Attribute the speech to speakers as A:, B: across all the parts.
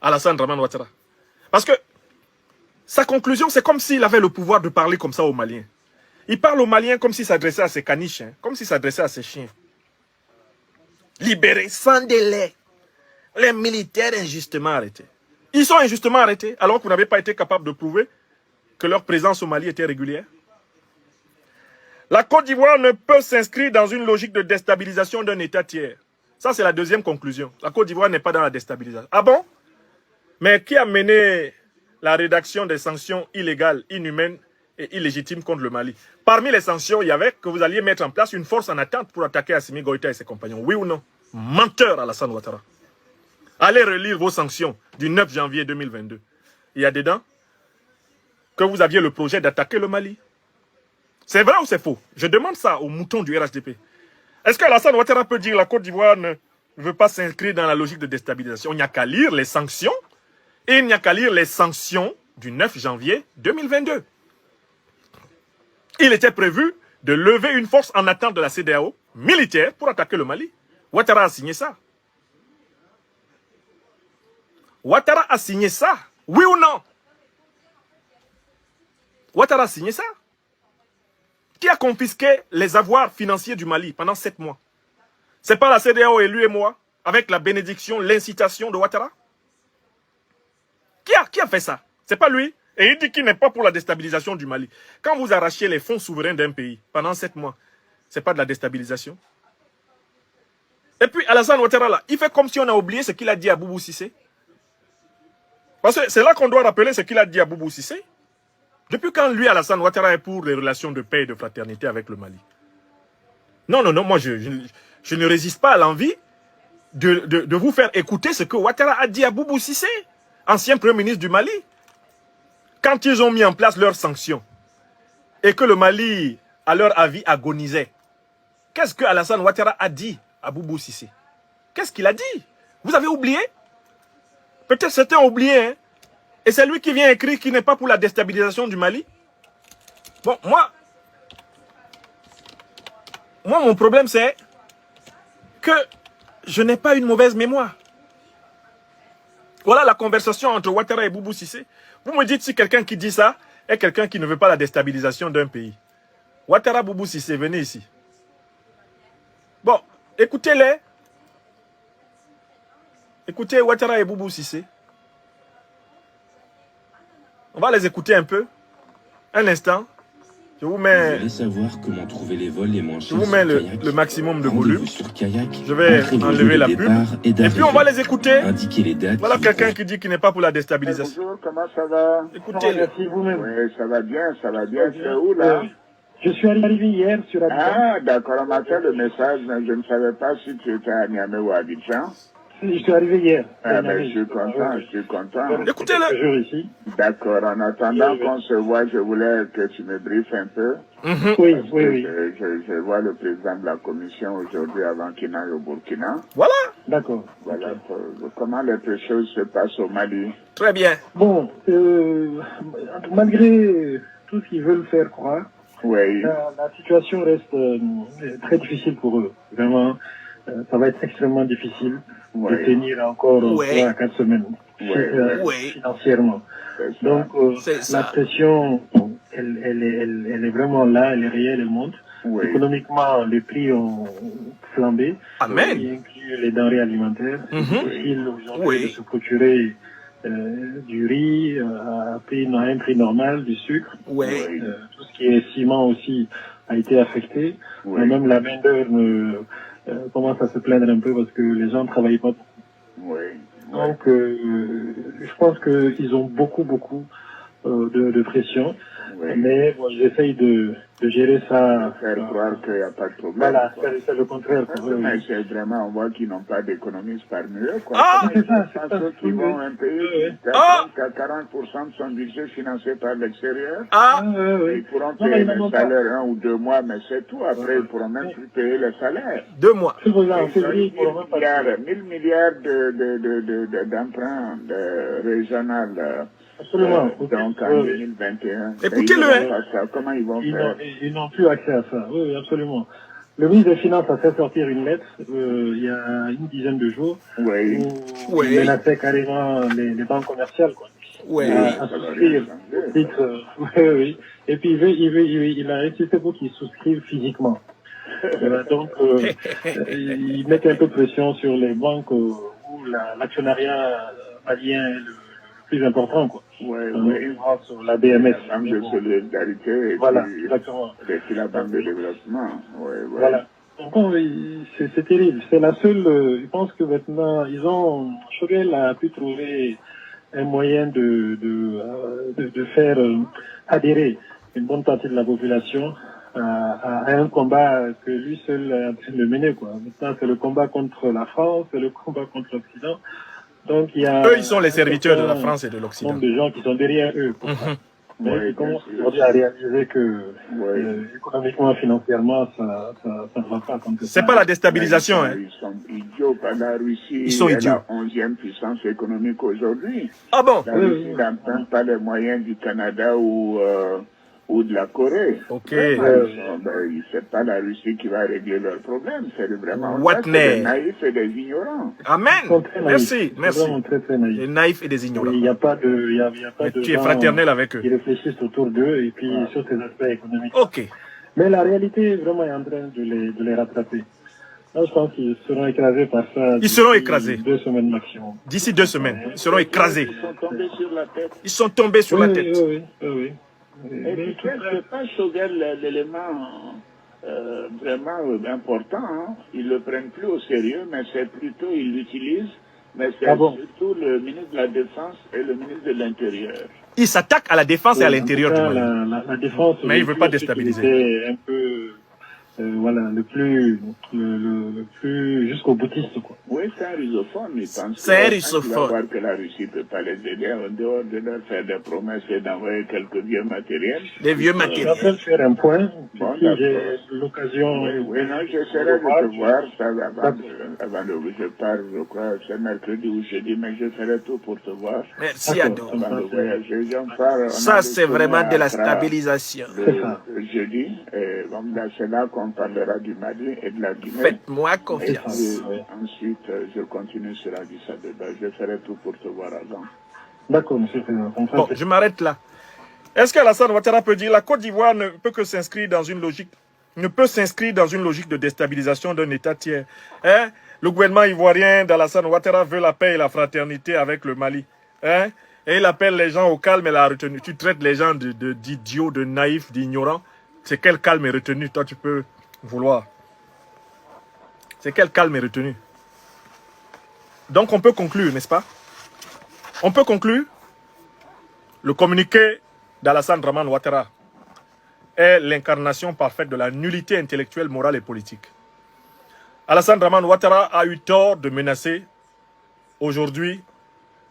A: Alassane Dramane Ouattara. Parce que sa conclusion, c'est comme s'il avait le pouvoir de parler comme ça aux Maliens. Il parle aux Maliens comme s'il s'adressait à ses caniches, hein, comme s'il s'adressait à ses chiens. Libérer sans délai les militaires injustement arrêtés. Ils sont injustement arrêtés alors que vous n'avez pas été capable de prouver que leur présence au Mali était régulière. La Côte d'Ivoire ne peut s'inscrire dans une logique de déstabilisation d'un État tiers. Ça, c'est la deuxième conclusion. La Côte d'Ivoire n'est pas dans la déstabilisation. Ah bon? Mais qui a mené la rédaction des sanctions illégales, inhumaines et illégitimes contre le Mali? Parmi les sanctions, il y avait que vous alliez mettre en place une force en attente pour attaquer Assimi Goïta et ses compagnons. Oui ou non? Menteur, Alassane Ouattara. Allez relire vos sanctions du 9 janvier 2022. Il y a dedans que vous aviez le projet d'attaquer le Mali. C'est vrai ou c'est faux? Je demande ça aux moutons du RHDP. Est-ce que Alassane Ouattara peut dire que la Côte d'Ivoire ne veut pas s'inscrire dans la logique de déstabilisation? Il n'y a qu'à lire les sanctions. Et il n'y a qu'à lire les sanctions du 9 janvier 2022. Il était prévu de lever une force en attente de la CEDEAO militaire pour attaquer le Mali. Ouattara a signé ça. Ouattara a signé ça. Oui ou non? Ouattara a signé ça. Qui a confisqué les avoirs financiers du Mali pendant 7 mois? C'est pas la CEDEAO et lui et moi, avec la bénédiction, l'incitation de Ouattara? Qui a fait ça? C'est pas lui. Et il dit qu'il n'est pas pour la déstabilisation du Mali. Quand vous arrachez les fonds souverains d'un pays pendant 7 mois, c'est pas de la déstabilisation? Et puis Alassane Ouattara là, il fait comme si on a oublié ce qu'il a dit à Boubou Cissé. Parce que c'est là qu'on doit rappeler ce qu'il a dit à Boubou Cissé. Depuis quand lui, Alassane Ouattara, est pour les relations de paix et de fraternité avec le Mali? Non, non, non, moi je ne résiste pas à l'envie de vous faire écouter ce que Ouattara a dit à Boubou Cissé, ancien premier ministre du Mali. Quand ils ont mis en place leurs sanctions et que le Mali, à leur avis, agonisait, qu'est-ce que Alassane Ouattara a dit à Boubou Cissé? Qu'est-ce qu'il a dit? Vous avez oublié? Peut-être certains ont oublié, hein? Et c'est lui qui vient écrire qu'il n'est pas pour la déstabilisation du Mali. Bon, moi, mon problème, c'est que je n'ai pas une mauvaise mémoire. Voilà la conversation entre Ouattara et Boubou Cissé. Vous me dites si quelqu'un qui dit ça est quelqu'un qui ne veut pas la déstabilisation d'un pays. Ouattara, Boubou Cissé, venez ici. Bon, écoutez-les. Écoutez Ouattara et Boubou Cissé. On va les écouter un peu. Un instant. Je vous mets.
B: Vous voulez savoir comment trouver les vols les moins chers?
A: Je vous mets le maximum de volume.
B: Sur Kayak.
A: Je vais enlever la pub. Et puis on va les écouter.
B: Indiquer les dates.
A: Voilà quelqu'un qui dit qu'il n'est pas pour la déstabilisation.
C: Bonjour, comment ça va?
A: Écoutez.
D: Merci vous-même.
C: Oui, ça va bien, ça va bien. C'est où là?
D: Je suis arrivé hier sur Abidjan.
C: Ah, d'accord, on m'a fait le message, mais je ne savais pas si tu étais à Niamey ou à Abidjan.
D: Je suis arrivé hier.
C: Ah, ben, je suis content, je suis content.
A: Écoutez-le.
D: Quelques jours ici.
C: D'accord, en attendant qu'on se voit, je voulais que tu me briefes un peu.
D: Oui,
C: Parce
D: oui,
C: que
D: oui.
C: Je vois le président de la commission aujourd'hui avant qu'il n'aille au Burkina.
A: Voilà.
D: D'accord.
C: Voilà comment les choses se passent au Mali.
A: Très bien.
D: Bon, malgré tout ce qu'ils veulent faire croire,
C: Oui,
D: la situation reste très difficile pour eux. Vraiment, ça va être extrêmement difficile de
C: oui,
D: tenir encore
A: Ouais.
D: 3 à 4 semaines
A: Ouais.
D: financièrement.
C: c'est ça.
D: Donc,
A: C'est ça.
D: la pression, elle est vraiment là, elle est réelle, elle monte.
C: Oui,
D: Économiquement, les prix ont flambé.
A: Amen.
D: Il inclut les denrées alimentaires. C'est difficile aujourd'hui
A: Oui.
D: de se procurer du riz à un prix normal, du sucre.
A: Ouais.
C: oui,
D: Tout ce qui est ciment aussi a été affecté.
C: Oui.
D: Mais même la main-d'œuvre commence à se plaindre un peu parce que les gens ne travaillent pas.
C: oui.
D: Donc, je pense qu'ils ont beaucoup de pression.
C: Oui.
D: Mais bon, ils essayent de gérer ça.
C: Faire croire qu'il n'y a pas de problème.
D: Voilà,
C: quoi.
D: c'est le contraire pour eux.
C: Mais c'est vraiment, on voit qu'ils n'ont pas d'économistes parmi eux. Quoi.
A: Ah,
C: Comment
D: c'est
C: ils
D: ça,
C: font
D: c'est ça.
C: ceux qui vont un pays qui
A: Ah.
C: a 40% de son budget financé par l'extérieur.
A: Ah.
C: Ils pourront
D: Non, mais
C: payer
D: ils n'en
C: le
D: ont pas.
C: salaire 1 ou 2 mois, mais c'est tout. Après, ils pourront même plus payer le salaire.
A: 2 mois.
D: C'est pour ça, en
C: Ils ont
D: février, ils pourront même pas.
C: 1000 milliards d'emprunts régionaux.
D: Absolument.
C: Donc en 2021.
A: Écoutez-le,
C: Et ils
A: hein.
C: vont faire ça. Comment ils vont faire?
D: Ils n'ont plus accès à ça. Oui, absolument. Le ministre des Finances a fait sortir une lettre il y a une dizaine de jours
C: Oui.
D: où il menaçait carrément les banques commerciales, quoi.
A: Ouais.
D: À souscrire au titre, oui. Et puis il a insisté pour qu'ils souscrivent physiquement. Donc, ils mettent un peu de pression sur les banques où l'actionnariat malien est le plus important, quoi.
C: Oui,
D: sur la BMS.
C: La Banque de solidarité et
D: voilà,
C: puis,
D: exactement.
C: et puis la Banque de développement. Oui, oui.
D: Voilà. Donc, c'est terrible. C'est la seule, je pense que maintenant, Choguel a pu trouver un moyen de faire adhérer une bonne partie de la population à un combat que lui seul est en train de mener, quoi. Maintenant, c'est le combat contre la France, c'est le combat contre l'Occident. Donc, il y a...
A: Eux, ils sont les serviteurs de la France et de l'Occident.
D: Nombre de gens qui sont derrière eux. Mais ils commencent aujourd'hui à réaliser que économiquement, financièrement, ça ne va pas.
A: C'est pas la déstabilisation.
C: Ils sont idiots. La Russie
A: ils sont idiots.
C: est la 11e puissance économique aujourd'hui.
A: Ah bon?
C: La Russie n'emprunte pas les moyens du Canada ou de la Corée.
A: Ok.
C: C'est pas la Russie qui va régler leurs problèmes. C'est vraiment
A: des
C: naïfs et des ignorants.
A: Amen. Merci.
D: Très, très naïfs.
A: Des naïfs et des ignorants.
D: Il n'y a pas de,
A: tu es fraternel avec eux.
D: Qui réfléchissent autour d'eux et puis sur ces aspects économiques.
A: Ok.
D: Mais la réalité vraiment est en train de les rattraper. Là, je pense qu'ils seront écrasés par ça.
A: Ils seront écrasés.
D: 2 semaines maximum.
A: D'ici 2 semaines, ils seront écrasés.
C: Ils sont tombés sur la tête.
A: Ils sont tombés sur la tête.
D: Oui.
C: Et puis, c'est pas Choguel l'élément vraiment important. Hein. Ils le prennent plus au sérieux, mais c'est plutôt, ils l'utilisent. Mais c'est surtout le ministre de la Défense et le ministre de l'Intérieur.
A: Ils s'attaquent à la défense et à l'intérieur du Mali.
D: La défense,
A: mais ils ne veulent pas déstabiliser.
D: C'est un peu, le plus jusqu'au boutiste, quoi.
C: Oui, c'est un rusophone. Ils pensent que la Russie ne peut pas les aider en dehors de leur faire des promesses et d'envoyer quelques vieux matériels.
A: Des vieux matériels.
D: Je vais faire un point. Bon, si j'ai l'occasion.
C: Oui, non, j'essaierai de te voir avant de je pars, je crois, c'est mercredi ou jeudi, mais je ferai tout pour te voir.
A: Merci à nous.
C: Ça,
A: c'est vraiment de la stabilisation.
C: Le jeudi, c'est là qu'on parlera du Mali et de la Guinée.
A: Faites-moi confiance.
C: Ensuite, je continue sur Addis Abeba. Je ferai tout pour te voir avant.
D: D'accord, monsieur le Président.
A: Bon, je m'arrête là. Est-ce qu'Alassane Ouattara peut dire que la Côte d'Ivoire ne peut que s'inscrire dans une logique, de déstabilisation d'un État tiers? Hein? Le gouvernement ivoirien d'Alassane Ouattara veut la paix et la fraternité avec le Mali. Hein? Et il appelle les gens au calme et la retenue. Tu traites les gens d'idiots, de naïfs, d'ignorants. C'est quel calme et retenue, toi, tu peux vouloir? C'est quel calme et retenue? Donc, on peut conclure, n'est-ce pas? On peut conclure. Le communiqué d'Alassane Draman Ouattara est l'incarnation parfaite de la nullité intellectuelle, morale et politique. Alassane Draman Ouattara a eu tort de menacer aujourd'hui,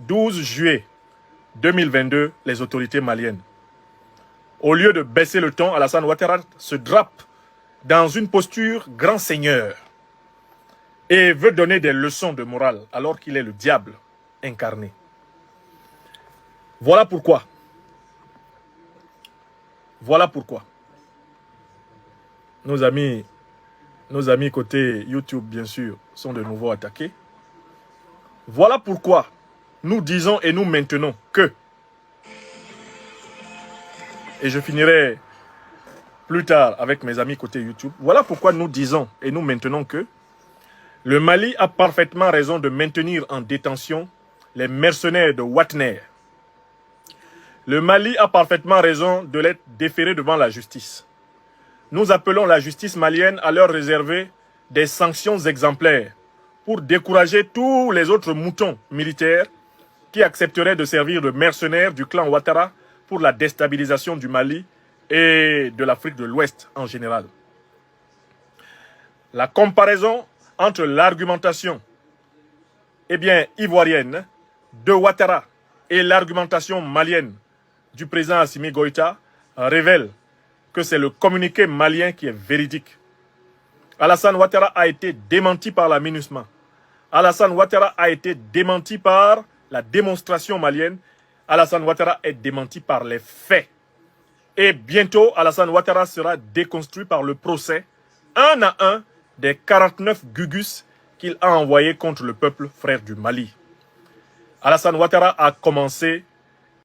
A: 12 juillet 2022, les autorités maliennes. Au lieu de baisser le ton, Alassane Ouattara se drape dans une posture grand seigneur et veut donner des leçons de morale alors qu'il est le diable incarné. Voilà pourquoi. Voilà pourquoi. Nos amis côté YouTube, bien sûr, sont de nouveau attaqués. Voilà pourquoi nous disons et nous maintenons que, et je finirai plus tard avec mes amis côté YouTube, voilà pourquoi nous disons et nous maintenons que le Mali a parfaitement raison de maintenir en détention les mercenaires de Wagner. Le Mali a parfaitement raison de les déférer devant la justice. Nous appelons la justice malienne à leur réserver des sanctions exemplaires pour décourager tous les autres moutons militaires qui accepteraient de servir de mercenaires du clan Ouattara pour la déstabilisation du Mali et de l'Afrique de l'Ouest en général. La comparaison entre l'argumentation ivoirienne de Ouattara et l'argumentation malienne du président Assimi Goïta révèle que c'est le communiqué malien qui est véridique. Alassane Ouattara a été démenti par la MINUSMA. Alassane Ouattara a été démenti par la démonstration malienne. Alassane Ouattara est démenti par les faits. Et bientôt, Alassane Ouattara sera déconstruit par le procès un à un des 49 gugus qu'il a envoyés contre le peuple frère du Mali. Alassane Ouattara a commencé